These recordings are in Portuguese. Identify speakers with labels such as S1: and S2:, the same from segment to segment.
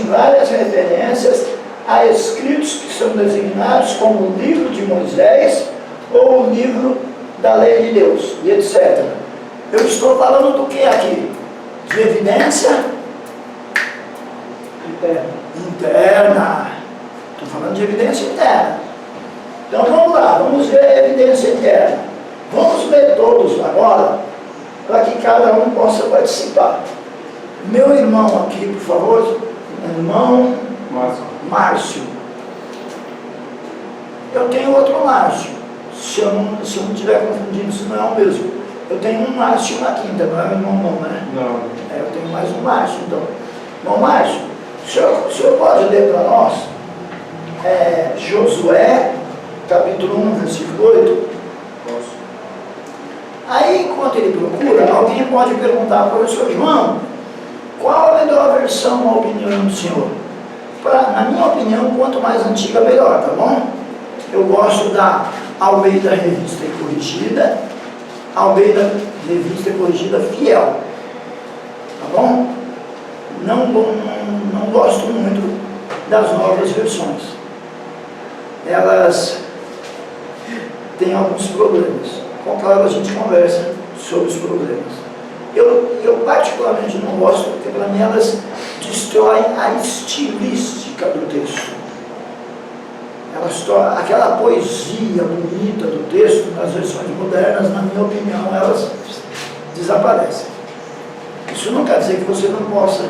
S1: várias referências a escritos que são designados como o livro de Moisés ou o livro da lei de Deus, e etc. Eu estou falando do que aqui? De evidência interna. Estou falando de evidência interna. Então vamos lá, vamos ver a evidência interna. Vamos ler todos agora, para que cada um possa participar. Meu irmão aqui, por favor, irmão Márcio. Eu tenho outro Márcio. Se eu não estiver confundindo, isso não é o mesmo. Eu tenho um Márcio na quinta, não é meu irmão não, né?
S2: Não.
S1: Eu tenho mais um Márcio, então. Irmão Márcio, o senhor pode ler para nós Josué, capítulo 1, versículo 8?
S2: Posso.
S1: Aí, enquanto ele procura, alguém pode perguntar ao professor João, qual a melhor versão, a opinião do senhor? Na minha opinião, quanto mais antiga, melhor, tá bom? Eu gosto da Almeida Revista e Corrigida, Almeida Revista e Corrigida Fiel, tá bom? Não gosto muito das novas versões. Elas têm alguns problemas. Com claro, a gente conversa sobre os problemas. Eu particularmente não gosto, porque para mim elas destroem a estilística do texto. Aquela poesia bonita do texto, nas versões modernas, na minha opinião, elas desaparecem. Isso não quer dizer que você não possa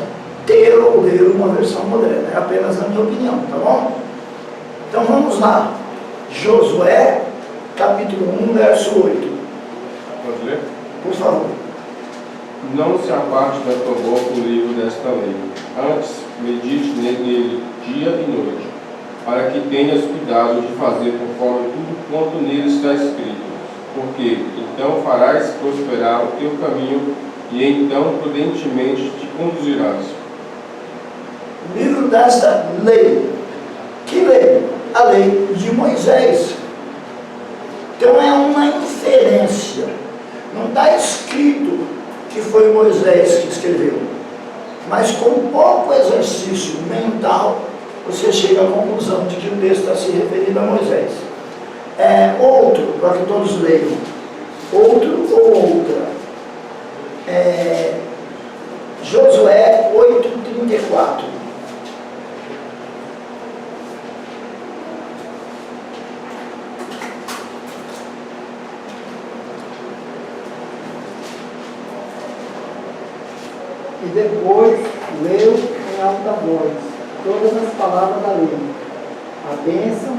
S1: ter ou ler uma versão moderna, é apenas na minha opinião, tá bom? Então vamos lá. Josué, capítulo 1, verso 8.
S2: Pode ler?
S1: Por favor.
S2: Não se aparte da tua boca o livro desta lei. Antes, medite nele dia e noite, para que tenhas cuidado de fazer conforme tudo quanto nele está escrito. Porque então farás prosperar o teu caminho e então prudentemente te conduzirás.
S1: O livro desta lei. Que lei? A lei de Moisés. Então é uma inferência. Não está escrito que foi Moisés que escreveu. Mas com pouco exercício mental, você chega à conclusão de que o texto está se referindo a Moisés. Outro, para que todos leiam. Outro ou outra. Josué 8:34.
S3: E depois leu em alta voz todas as palavras da lei, a bênção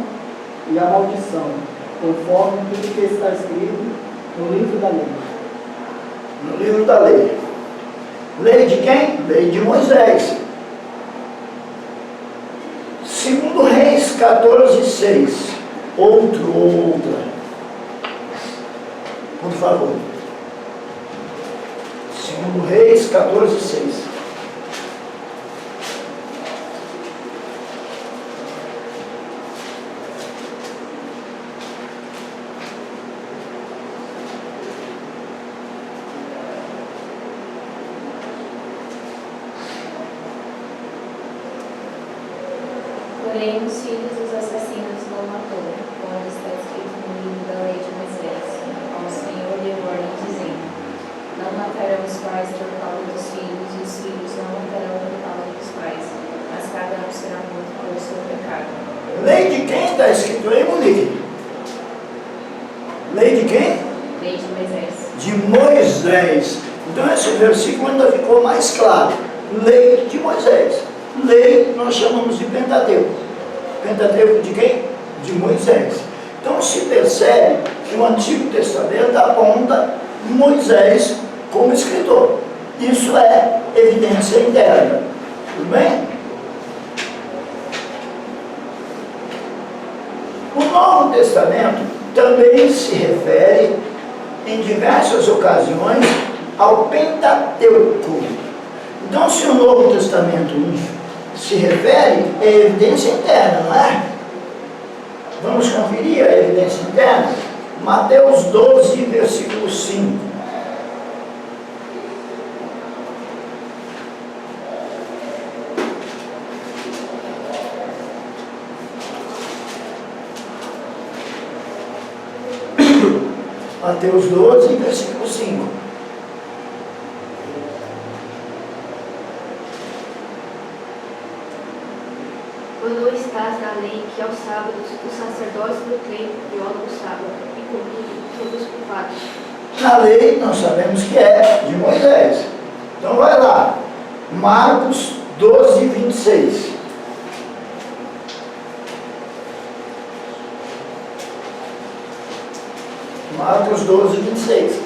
S3: e a maldição, conforme tudo que está escrito no livro da lei.
S1: No livro da lei. Lei de quem? Lei de Moisés. Segundo Reis 14:6. Outro ou outra. Por favor. Segundo Reis 14:6.
S4: Porém, os filhos dos assassinos não matou, quando está escrito no livro da lei de Moisés. Ao Senhor deu ordem, dizendo: não matarão os pais por causa dos filhos, e os filhos não matarão por causa dos pais, mas cada um será morto pelo seu pecado.
S1: Lei de quem está escrito aí, Monique? Lei de quem?
S4: Lei de Moisés.
S1: De Moisés. Então esse versículo ainda ficou mais claro. Lei de Moisés. Lei nós chamamos de Pentateuco. Pentateuco de quem? De Moisés. Então se percebe que o Antigo Testamento aponta Moisés como escritor. Isso é evidência interna. Tudo bem? O Novo Testamento também se refere em diversas ocasiões ao Pentateuco. Então, se o Novo Testamento se refere, é evidência interna, não é? Vamos conferir a evidência interna? Mateus 12, versículo 5. Mateus 12, versículo 5.
S5: Mandou estás na lei que aos sábados os sacerdotes do templo violam o sábado e contudo sobre os culpados.
S1: Na lei, nós sabemos que é de Moisés. Então vai lá, Marcos 12, 26. Marcos 12, 26.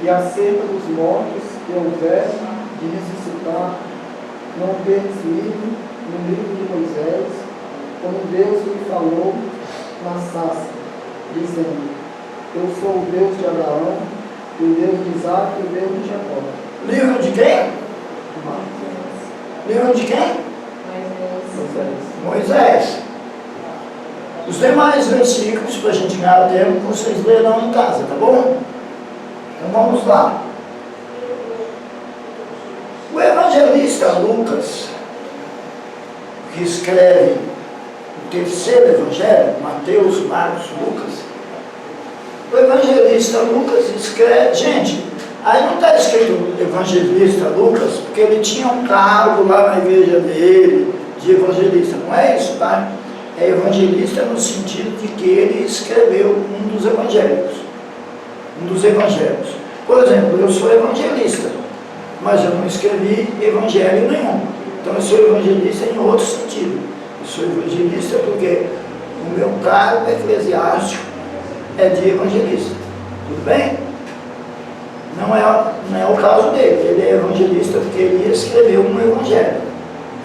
S3: E acerca dos mortos que houver de ressuscitar, não tendes lido no livro de Moisés, como Deus lhe falou na sarça, dizendo: Eu sou o Deus de Abraão, o Deus de Isaac e o Deus de Jacó.
S1: Livro de quem? Livro de quem?
S3: Moisés.
S1: Moisés. Os demais versículos, para a gente ganhar tempo, vocês lerão em casa, tá bom? Então vamos lá. O evangelista Lucas, que escreve o terceiro evangelho, Mateus, Marcos, Lucas, o evangelista Lucas escreve, gente, aí não está escrito evangelista Lucas, porque ele tinha um cargo lá na igreja dele, de evangelista, não é isso, tá? É evangelista no sentido de que ele escreveu um dos evangelhos. Por exemplo, eu sou evangelista, mas eu não escrevi evangelho nenhum. Então eu sou evangelista em outro sentido. Eu sou evangelista porque o meu cargo eclesiástico é de evangelista. Tudo bem? Não é o caso dele. Ele é evangelista porque ele escreveu um evangelho.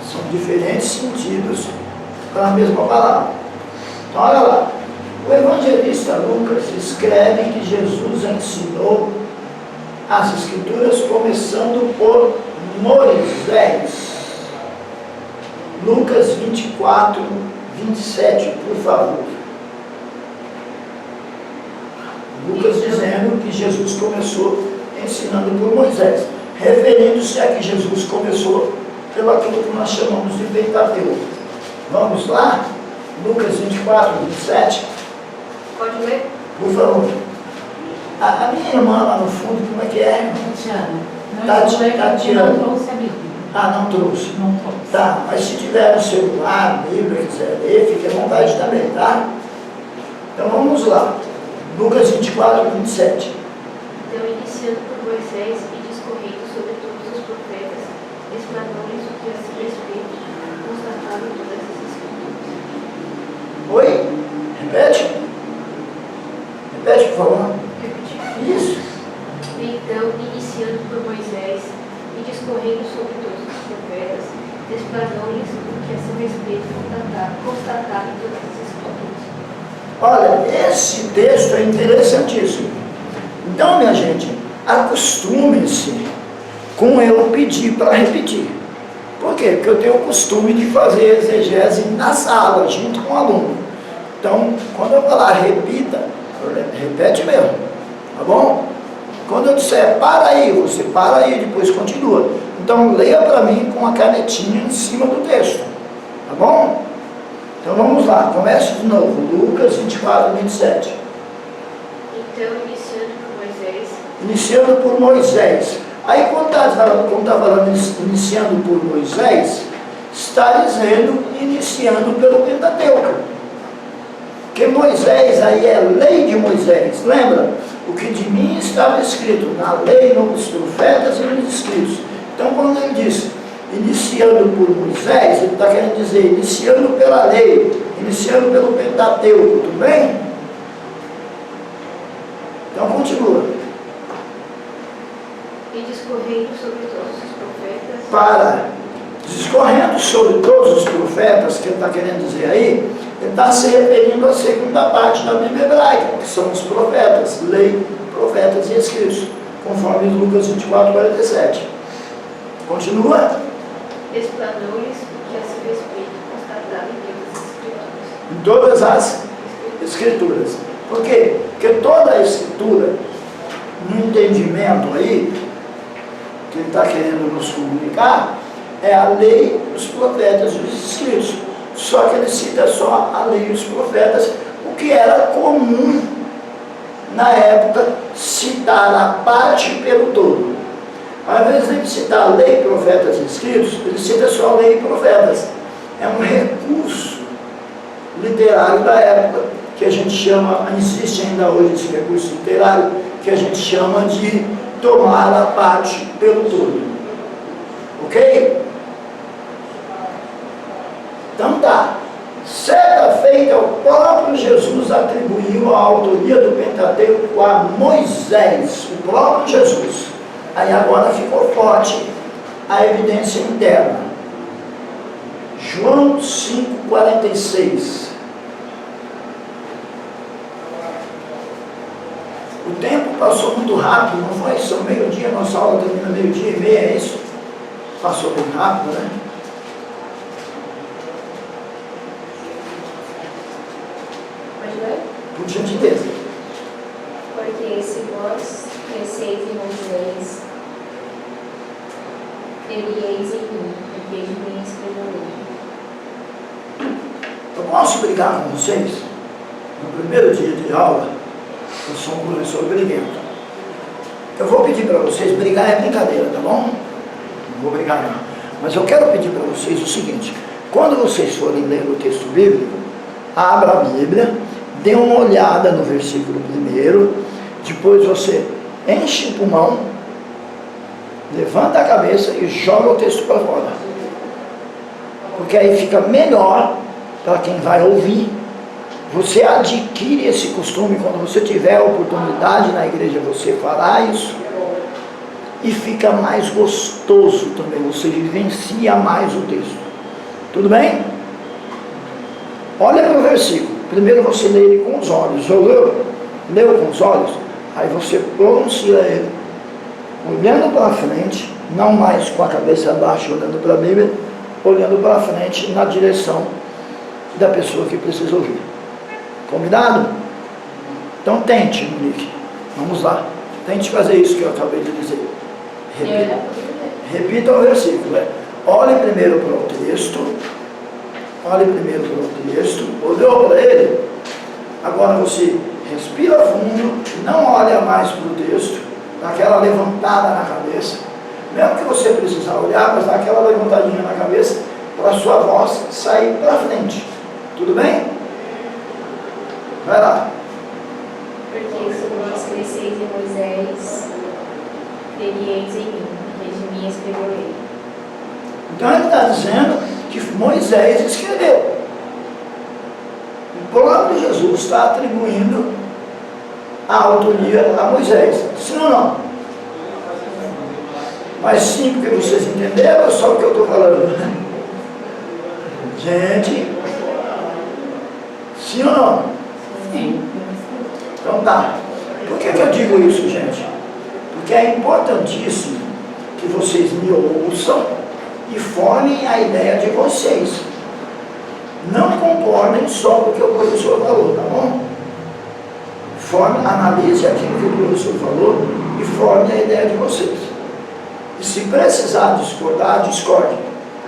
S1: São diferentes sentidos para a mesma palavra. Então olha lá. O evangelista Lucas escreve que Jesus ensinou as Escrituras começando por Moisés. Lucas 24, 27, por favor. Lucas dizendo que Jesus começou ensinando por Moisés, referindo-se a que Jesus começou pelo aquilo que nós chamamos de Pentateuco. Vamos lá? Lucas 24, 27.
S5: Pode ler?
S1: Por favor. A minha irmã lá no fundo, como é que é?
S6: Tatiana. Não trouxe a Bíblia.
S1: Ah, não trouxe.
S6: Não trouxe.
S1: Tá, mas se tiver no celular, Bíblia, quiser ler, fique à vontade também, tá? Então vamos lá. Lucas 24, 27.
S5: Então, iniciando por Moisés e discorrendo sobre todos os profetas, explanou-lhes o que a seu respeito constatado em todas as Escrituras.
S1: Oi? Repete? Repete, por favor.
S5: Repetir.
S1: Isso.
S5: Então, iniciando por Moisés e discorrendo sobre todos os profetas, explanou-lhes o que a seu respeito constatado em todas as Escrituras.
S1: Olha, esse texto é interessantíssimo. Então, minha gente, acostume-se com eu pedir para repetir. Por quê? Porque eu tenho o costume de fazer exegese na sala, junto com o aluno. Então, quando eu falar repita, repete mesmo, tá bom? Quando eu disser para aí, você para aí, depois continua. Então, leia para mim com a canetinha em cima do texto, tá bom? Então vamos lá, comece de novo, Lucas 24, 27.
S5: Então, iniciando por Moisés,
S1: Iniciando por Moisés. Aí quando está falando iniciando por Moisés, está dizendo iniciando pelo Pentateuco. Porque Moisés aí é lei de Moisés, lembra? O que de mim estava escrito na lei, nos profetas e nos escritos. Então quando ele diz iniciando por Moisés, ele está querendo dizer iniciando pela lei, iniciando pelo Pentateuco, tudo bem? Então continua.
S5: e discorrendo sobre todos os profetas,
S1: Para, discorrendo sobre todos os profetas, que ele está querendo dizer aí, ele está se referindo à segunda parte da Bíblia hebraica, que são os profetas, lei, profetas e escritos, conforme Lucas 24, 47. Continua?
S5: explanou-lhes o que a seu respeito constatado em todas as Escrituras.
S1: Em todas as Escrituras. Por quê? Porque toda a Escritura no entendimento aí, que ele está querendo nos comunicar, é a lei, os profetas e os escritos. Só que ele cita só a lei e os profetas, o que era comum na época citar a parte pelo todo. Ao invés de ele citar a lei, profetas e escritos, ele cita só a lei e profetas. É um recurso literário da época, que a gente chama, existe ainda hoje esse recurso literário, que a gente chama de tomar a parte pelo todo. Ok? Então tá. Certa feita, o próprio Jesus atribuiu a autoria do Pentateuco a Moisés, o próprio Jesus. Aí agora ficou forte a evidência interna. João 5,46. O tempo passou muito rápido, não foi? São meio-dia, nossa aula termina meio-dia e meia, é isso? Passou bem rápido, né?
S4: Pode ler?
S1: Por gentileza.
S4: Porque se vós cresceis em Moisés, terieis em mim, porque de mim escreverei.
S1: Eu posso brigar com vocês? No primeiro dia de aula, eu sou um professor briguento. Eu vou pedir para vocês, brigar é brincadeira, tá bom? Não vou brigar não. Mas eu quero pedir para vocês o seguinte: quando vocês forem ler o texto bíblico, abra a Bíblia, dê uma olhada no versículo 1, depois você enche o pulmão, levanta a cabeça e joga o texto para fora. Porque aí fica melhor para quem vai ouvir. Você adquire esse costume, quando você tiver a oportunidade na igreja, você fará isso, e fica mais gostoso também, você vivencia mais o texto. Tudo bem? Olha para o versículo. Primeiro você lê ele com os olhos. Leu? Leu com os olhos? Aí você pronuncia ele, olhando para frente, não mais com a cabeça baixa, olhando para a Bíblia, olhando para frente, na direção da pessoa que precisa ouvir. Combinado? Então tente, Monique. Vamos lá. Tente fazer isso que eu acabei de dizer. Repita o versículo. Olhe primeiro para o texto. Olhe primeiro para o texto. Olhou para ele? Agora você respira fundo. Não olha mais para o texto. Dá aquela levantada na cabeça. Mesmo que você precisar olhar, mas dá aquela levantadinha na cabeça para a sua voz sair para frente. Tudo bem? Vai lá.
S4: Porque se vós cresceis em Moisés, terieis em mim, porque de mim escreverei.
S1: Então ele está dizendo que Moisés escreveu. O próprio Jesus está atribuindo a autoria a Moisés. Sim ou não? Mas sim, porque vocês entenderam, é só o que eu estou falando. Gente, sim ou não?
S4: Sim.
S1: Então tá. Por que eu digo isso, gente? Porque é importantíssimo que vocês me ouçam e formem a ideia de vocês. Não concordem só com o que o professor falou, tá bom? Analise aquilo que o professor falou e forme a ideia de vocês. E se precisar discordar, discorde.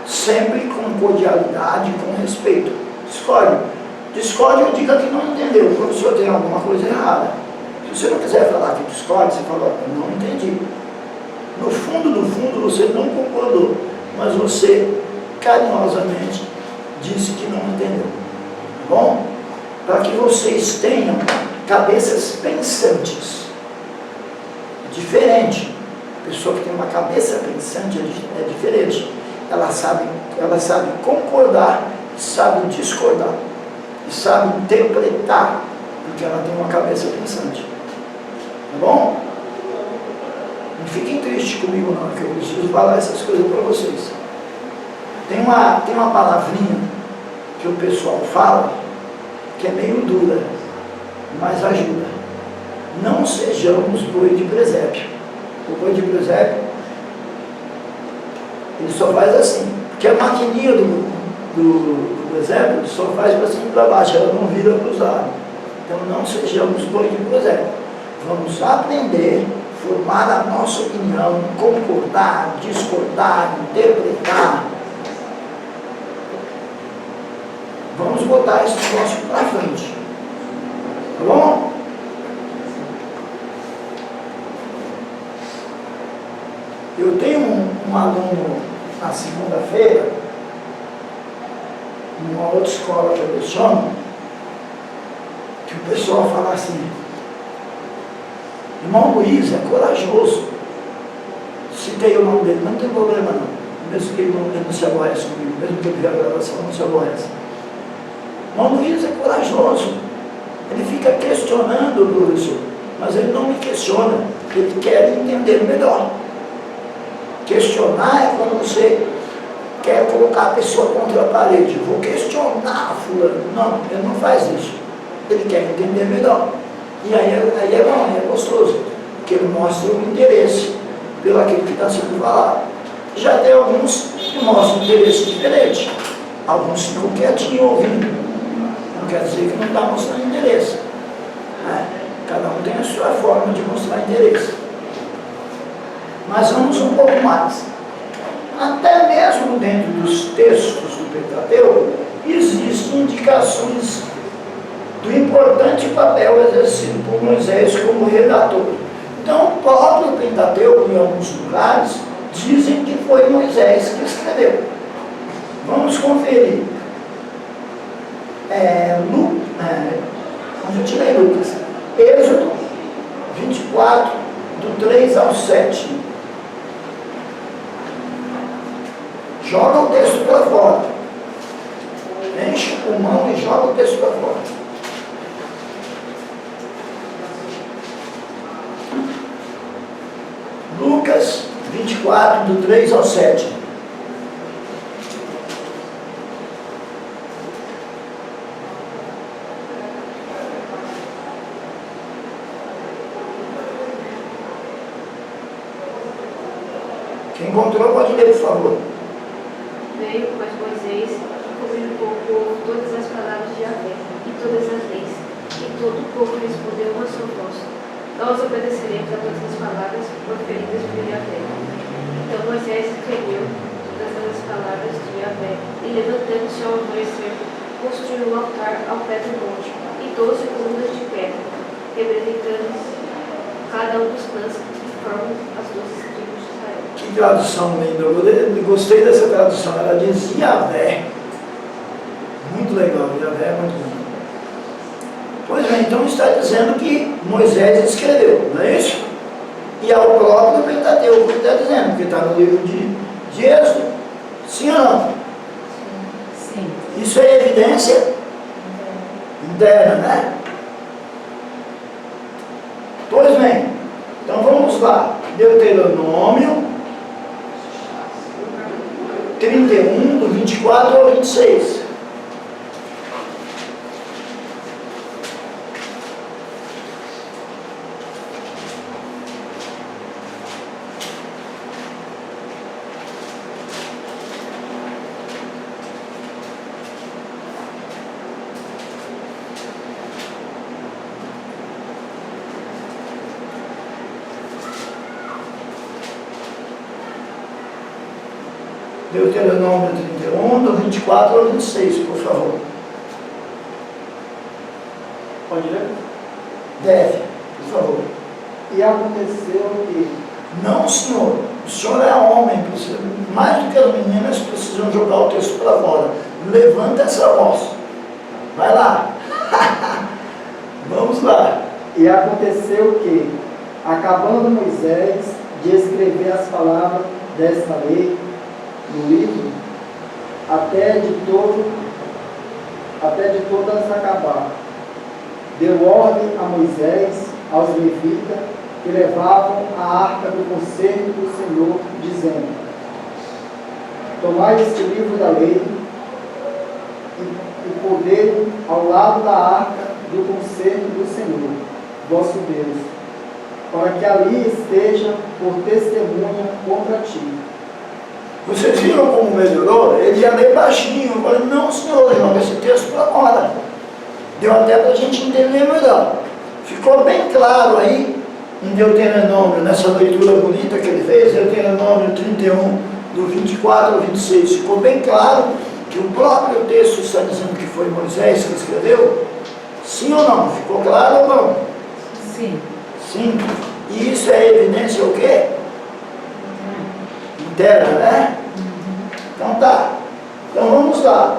S1: Sempre com cordialidade e com respeito. Discorde ou diga que não entendeu. O professor tem alguma coisa errada. Se você não quiser falar que discorde, você fala, não entendi. No fundo, você não concordou, mas você carinhosamente disse que não entendeu. Tá bom? Para que vocês tenham cabeças pensantes. Diferente. A pessoa que tem uma cabeça pensante é diferente. Ela sabe concordar, sabe discordar. E sabe interpretar, porque ela tem uma cabeça pensante. Tá bom? Não fiquem tristes comigo não, que eu preciso falar essas coisas para vocês. Tem uma palavrinha que o pessoal fala, que é meio dura, mas ajuda. Não sejamos boi de presépio. O boi de presépio, ele só faz assim, porque a maquininha do presépio só faz para cima e para baixo, ela não vira para os lados. Então não sejamos boi de presépio. Vamos aprender formar a nossa opinião, concordar, discordar, interpretar. Vamos botar esse negócio para frente. Tá bom? Eu tenho um aluno na segunda-feira, numa outra escola que eu leciono, que o pessoal fala assim: irmão Luiz é corajoso. Citei o nome dele, não tem problema não. Mesmo que ele não se aborrece comigo, mesmo que ele veja a gravação, não se aborrece. Irmão Luiz é corajoso. Ele fica questionando o professor, mas ele não me questiona, ele quer entender melhor. Questionar é quando você quer colocar a pessoa contra a parede. Vou questionar fulano. Não, ele não faz isso. Ele quer entender melhor. E aí é bom, é gostoso, porque ele mostra o interesse pelo aquilo que está sendo falado. Já tem alguns que mostram um interesse diferente. Alguns ficam quietinhos ouvindo. Não quer dizer que não está mostrando interesse. Cada um tem a sua forma de mostrar interesse. Mas vamos um pouco mais. Até mesmo dentro dos textos do Pentateuco, existem indicações do importante papel exercido por Moisés como redator. Então, o próprio Pentateuco, em alguns lugares, dizem que foi Moisés que escreveu. Vamos conferir. Onde eu tirei Lucas? Êxodo 24, do 3 ao 7. Joga o texto para fora. Enche o pulmão e joga o texto para fora. Lucas 24, do 3 ao 7. Quem encontrou pode ler, por favor.
S5: Veio, pois, Moisés, cobrindo o povo todas as palavras de Yahvé e todas as leis. E todo o povo respondeu uma só voz: nós obedeceremos a todas as palavras proferidas por Yahvé. Então Moisés escreveu todas as palavras de Yahvé e, levantando-se ao amanhecer, construiu um altar ao pé do monte e 12 colunas de pedra, representando cada um dos clãs que formam as 12 tribos de Israel.
S1: Que tradução linda, eu gostei dessa tradução, ela diz Yahvé. Muito legal, Yahvé é muito bom. Pois bem, então está dizendo que Moisés escreveu, não é isso? E é o próprio Pentateuco que está dizendo, porque está no livro de Êxodo. Sim ou não?
S4: Sim.
S1: Isso é evidência interna, né? Pois bem, então vamos lá. Deuteronômio 31, do 24 ao 26. Deuteronômio 31, do 24 ao 26, por favor.
S3: Pode ler?
S1: Deve, por favor.
S3: E aconteceu que,
S1: Não, senhor. O senhor é homem. Precisa, mais do que as meninas precisam jogar o texto para fora. Levanta essa voz. Vai lá. Vamos lá.
S3: e aconteceu que, acabando Moisés de escrever as palavras desta lei no livro, até de todas acabar, deu ordem a Moisés, aos levitas, que levavam a arca do concerto do Senhor, dizendo: tomai este livro da lei e pôs-o ao lado da arca do concerto do Senhor, vosso Deus, para que ali esteja por testemunha contra ti.
S1: Vocês viram como melhorou? Ele ia ler baixinho. Eu falei, não, senhor, joga esse texto para fora. Deu até para a gente entender melhor. Ficou bem claro aí em Deuteronômio, nessa leitura bonita que ele fez, Deuteronômio 31, do 24 ao 26, ficou bem claro que o próprio texto está dizendo que foi Moisés que escreveu? Sim ou não? Ficou claro ou não?
S6: Sim.
S1: Sim. E isso é evidência o quê? Interna, né? Então tá. Então vamos lá.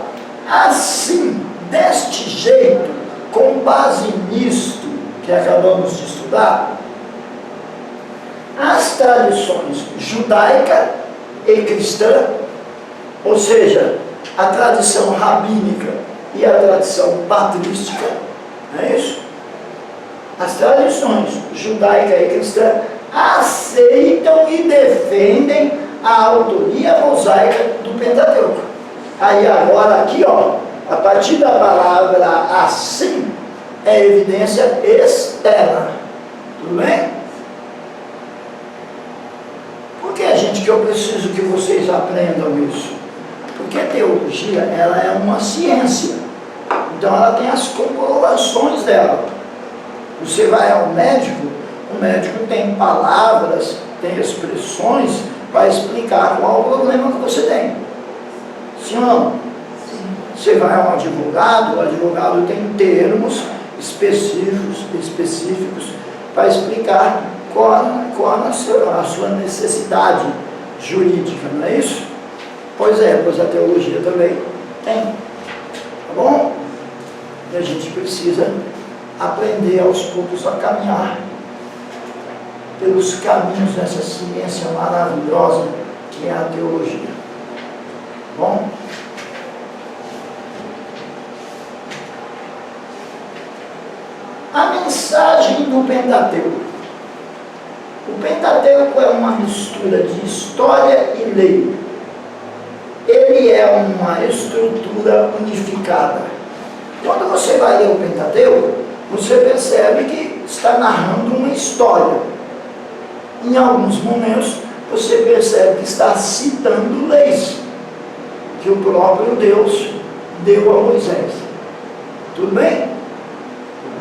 S1: Assim, deste jeito, com base nisto que acabamos de estudar, as tradições judaica e cristã, ou seja, a tradição rabínica e a tradição patrística, não é isso? As tradições judaica e cristã aceitam e defendem a autoria mosaica do Pentateuco. Aí agora aqui, ó, a partir da palavra assim, é evidência externa. Tudo bem? Por que, gente, que eu preciso que vocês aprendam isso? Porque a teologia, ela é uma ciência. Então ela tem as comprovações dela. Você vai ao médico, o médico tem palavras, tem expressões para explicar qual o problema que você tem. Sim ou não?
S6: Sim.
S1: Você vai a um advogado, o advogado tem termos específicos para explicar qual a sua necessidade jurídica, não é isso? Pois é, pois a teologia também tem. Tá bom? E a gente precisa aprender aos poucos a caminhar pelos caminhos dessa ciência maravilhosa que é a teologia. Bom? A mensagem do Pentateuco. O Pentateuco é uma mistura de história e lei. Ele é uma estrutura unificada. Quando você vai ler o Pentateuco, você percebe que está narrando uma história. Em alguns momentos, você percebe que está citando leis que o próprio Deus deu a Moisés. Tudo bem?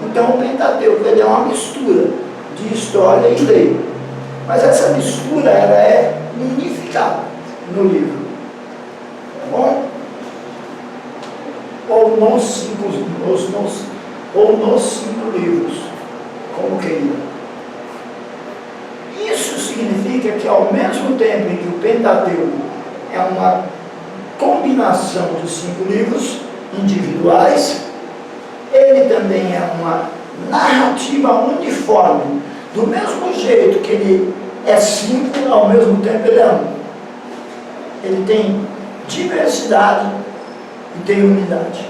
S1: Então o Pentateuco ele é uma mistura de história e lei. Mas essa mistura ela é unificada no livro. Tá bom? Ou nos 5 livros, como queira. Isso significa que ao mesmo tempo em que o Pentateuco é uma combinação de 5 livros individuais, ele também é uma narrativa uniforme. Do mesmo jeito que ele é 5, ao mesmo tempo ele é 1. Ele tem diversidade e tem unidade.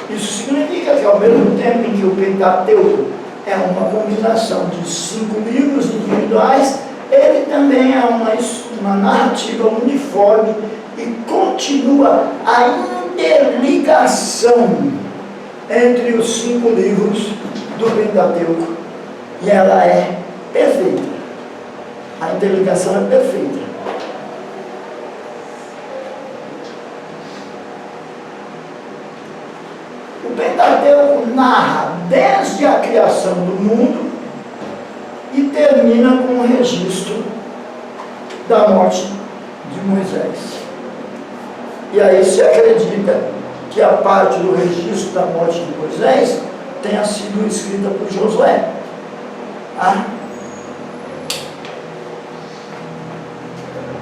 S1: Isso significa que ao mesmo tempo em que o Pentateuco é uma combinação de 5 livros individuais, ele também é uma narrativa uniforme e continua a interligação entre os 5 livros do Pentateuco. E ela é perfeita. A interligação é perfeita. O Pentateuco narra desde a criação do mundo e termina com o registro da morte de Moisés. E aí se acredita que a parte do registro da morte de Moisés tenha sido escrita por Josué. Tá?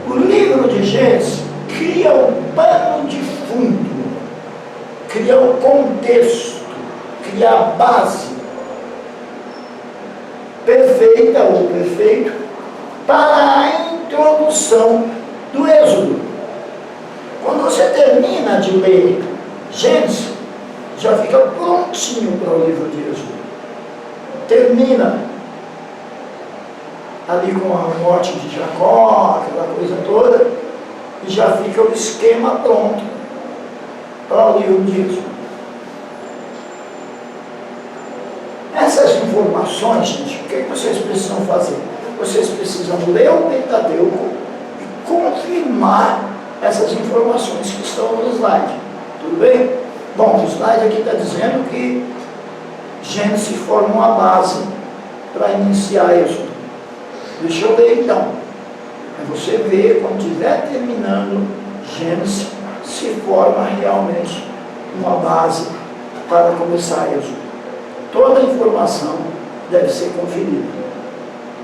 S1: O livro de Gênesis cria o pano de fundo, cria o contexto, cria a base perfeita ou perfeito para a introdução do Êxodo. Quando você termina de ler Gênesis, já fica prontinho para o livro de Êxodo. Termina ali com a morte de Jacó, aquela coisa toda, e já fica o esquema pronto para o livro de Êxodo. Essas informações, gente, o que vocês precisam fazer? Vocês precisam ler o Pentateuco e confirmar essas informações que estão no slide. Tudo bem? Bom, o slide aqui está dizendo que Gênesis forma uma base para iniciar Êxodo. Deixa eu ler então. Aí você vê, quando estiver terminando Gênesis, se forma realmente uma base para começar Êxodo. Toda a informação deve ser conferida.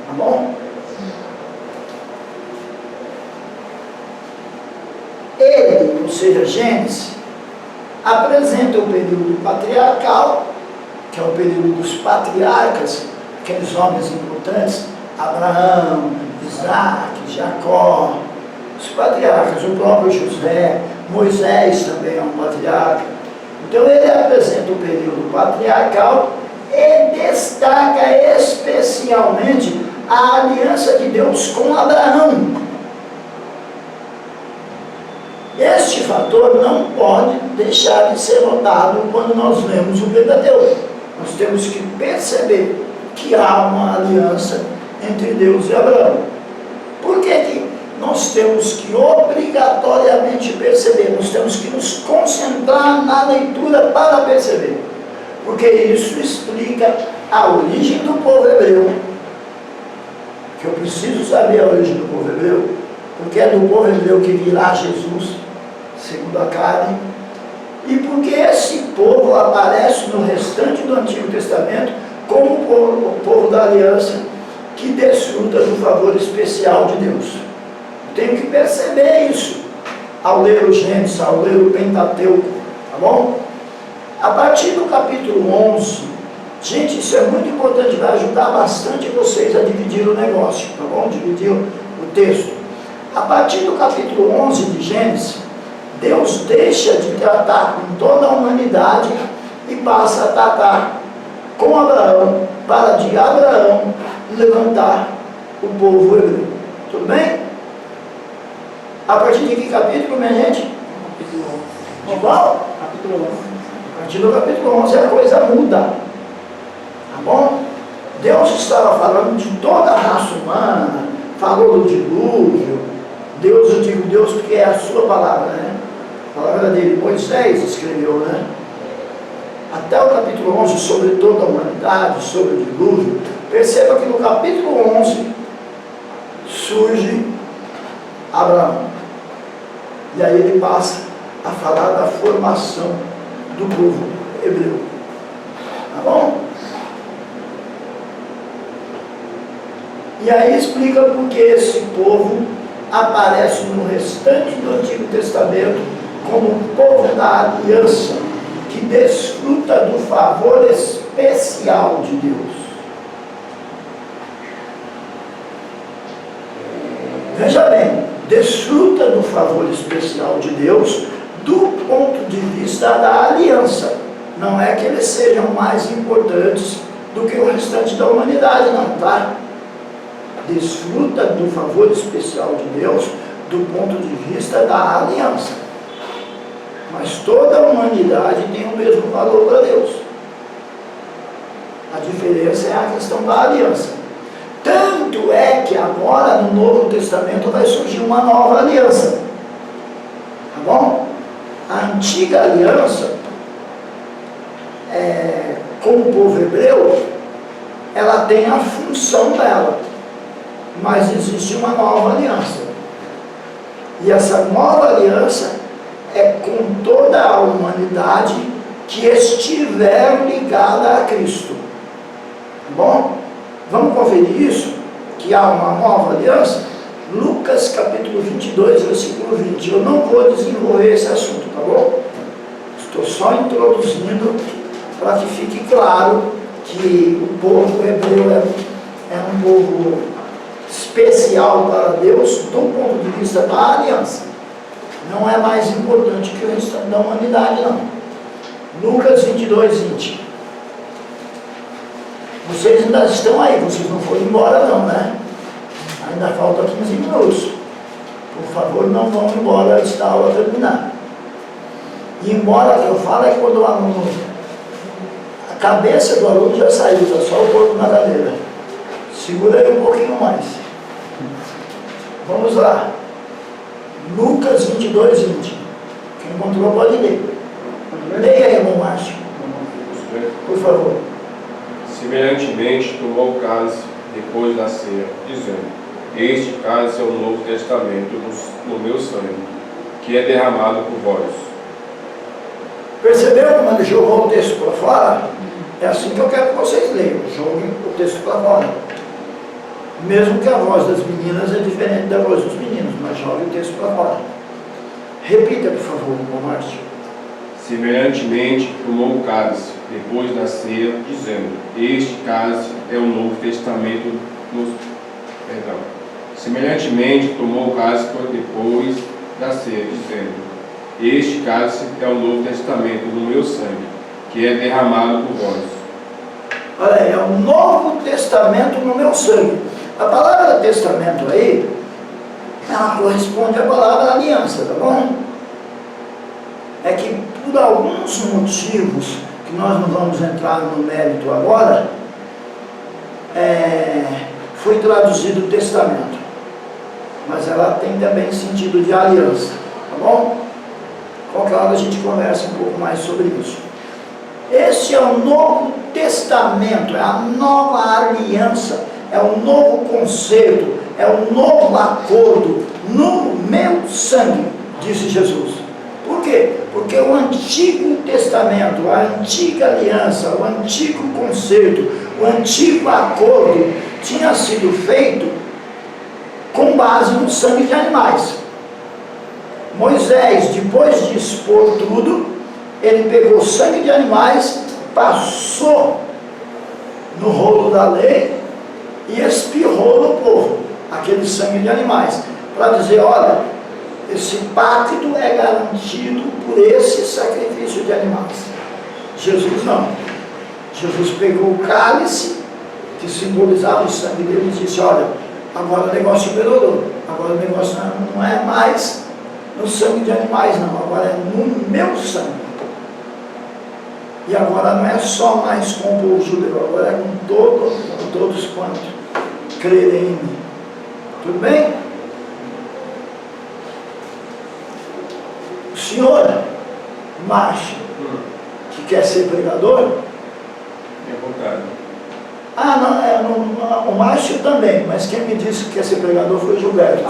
S1: Tá bom? Ele, ou seja, Gênesis, apresenta o período patriarcal, que é o período dos patriarcas, aqueles homens importantes, Abraão, Isaac, Jacó, os patriarcas, o próprio José, Moisés também é um patriarca. Então ele apresenta o período patriarcal e destaca especialmente a aliança de Deus com Abraão. Este fator não pode deixar de ser notado quando nós lemos o Pentateuco. Nós temos que perceber que há uma aliança entre Deus e Abraão. Por que nós temos que obrigatoriamente perceber? Nós temos que nos concentrar na leitura para perceber. Porque isso explica a origem do povo hebreu. Que eu preciso saber a origem do povo hebreu, porque é do povo hebreu que virá Jesus, segundo a carne, e porque esse povo aparece no restante do Antigo Testamento como o povo da aliança que desfruta do favor especial de Deus. Tenho que perceber isso ao ler o Gênesis, ao ler o Pentateuco, tá bom? A partir do capítulo 11, gente, isso é muito importante, vai ajudar bastante vocês a dividir o negócio, tá bom? Dividir o texto. A partir do capítulo 11 de Gênesis, Deus deixa de tratar com toda a humanidade e passa a tratar com Abraão, para de Abraão levantar o povo hebreu. Tudo bem? A partir de que capítulo, minha gente?
S3: Capítulo 11.
S1: De qual?
S3: Capítulo 11.
S1: A partir do capítulo 11 a coisa muda. Tá bom? Deus estava falando de toda a raça humana, falou do dilúvio. Deus, eu digo Deus porque é a sua palavra, né? A palavra dele, Moisés escreveu, né? Até o capítulo 11 sobre toda a humanidade, sobre o dilúvio. Perceba que no capítulo 11 surge Abraão. E aí ele passa a falar da formação do povo hebreu. Tá bom? E aí explica por que esse povo aparece no restante do Antigo Testamento como o povo da aliança, que desfruta do favor especial de Deus. Veja bem, desfruta do favor especial de Deus do ponto de vista da aliança. Não é que eles sejam mais importantes do que o restante da humanidade, não, tá? Desfruta do favor especial de Deus do ponto de vista da aliança. Mas toda a humanidade tem o mesmo valor para Deus. A diferença é a questão da aliança. Tanto é que agora no Novo Testamento vai surgir uma nova aliança. Tá bom? A antiga aliança, com o povo hebreu, ela tem a função dela. Mas existe uma nova aliança. E essa nova aliança é com toda a humanidade que estiver ligada a Cristo. Tá bom? Vamos conferir isso? Que há uma nova aliança? Lucas capítulo 22, versículo 20. Eu não vou desenvolver esse assunto, tá bom? Estou só introduzindo para que fique claro que o povo hebreu é um povo especial para Deus do ponto de vista da aliança. Não é mais importante que o restante da humanidade, não. Lucas 22, 20. Vocês ainda estão aí, vocês não foram embora não, né? Ainda falta 15 minutos. Por favor, não vão embora antes da aula terminar. E embora que eu falo é quando o aluno, a cabeça do aluno já saiu, está só o corpo na cadeira. Segura aí um pouquinho mais. Vamos lá. Lucas 22, 20. Quem encontrou pode ler. Leia aí, irmão Márcio, por favor.
S2: Semelhantemente, tomou o cálice depois da ceia, dizendo: Este cálice é o Novo Testamento no meu sangue, que é derramado por vós.
S1: Perceberam como ele jogou o texto para fora? É assim que eu quero que vocês leiam. Joguem o texto para fora. Mesmo que a voz das meninas é diferente da voz dos meninos, mas jogue o texto para fora. Repita, por favor, irmão Márcio.
S2: Semelhantemente, tomou o cálice depois da ceia, dizendo: Este cálice é o Novo Testamento Semelhantemente, tomou o cálice depois da ceia, dizendo: Este cálice é o Novo Testamento no meu sangue, que é derramado por vós.
S1: Olha aí, é o Novo Testamento no meu sangue. A palavra testamento aí, ela corresponde à palavra aliança, tá bom? É que por alguns motivos, que nós não vamos entrar no mérito agora, foi traduzido o testamento. Mas ela tem também sentido de aliança, tá bom? Qualquer hora a gente conversa um pouco mais sobre isso. Esse é o Novo Testamento, é a nova aliança, é o novo concerto, é o novo acordo no meu sangue, disse Jesus. Por quê? Porque o Antigo Testamento, a antiga aliança, o antigo concerto, o antigo acordo tinha sido feito com base no sangue de animais. Moisés, depois de expor tudo, ele pegou sangue de animais, passou no rolo da lei e espirrou no povo aquele sangue de animais, para dizer: olha, esse pacto é garantido por esse sacrifício de animais. Jesus não. Jesus pegou o cálice, que simbolizava o sangue dele, e disse: olha, agora o negócio melhorou, agora o negócio não é mais no sangue de animais, não, agora é no meu sangue. E agora não é só mais com o povo judeu, agora é com todos quantos crerem em mim. Tudo bem? O senhor Márcio, que quer ser pregador?
S2: Tenha vontade.
S1: O Márcio também, mas quem me disse que quer ser pregador foi o Gilberto.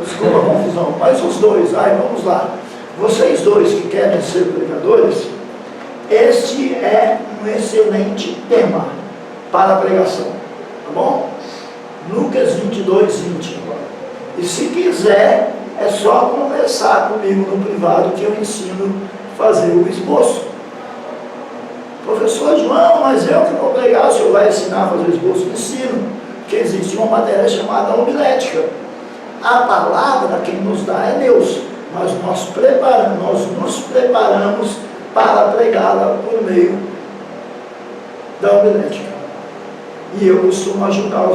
S1: Desculpa a confusão. Mas os dois, vamos lá. Vocês dois que querem ser pregadores, este é um excelente tema para a pregação, tá bom? Lucas 22, 20. E se quiser, é só conversar comigo no privado que eu ensino a fazer o esboço. Professor João, mas eu que vou pregar, o senhor vai ensinar a fazer o esboço? Ensino, porque existe uma matéria chamada homilética. A palavra quem nos dá é Deus, mas nós nos preparamos para pregá-la por meio da homilética. E eu costumo ajudar os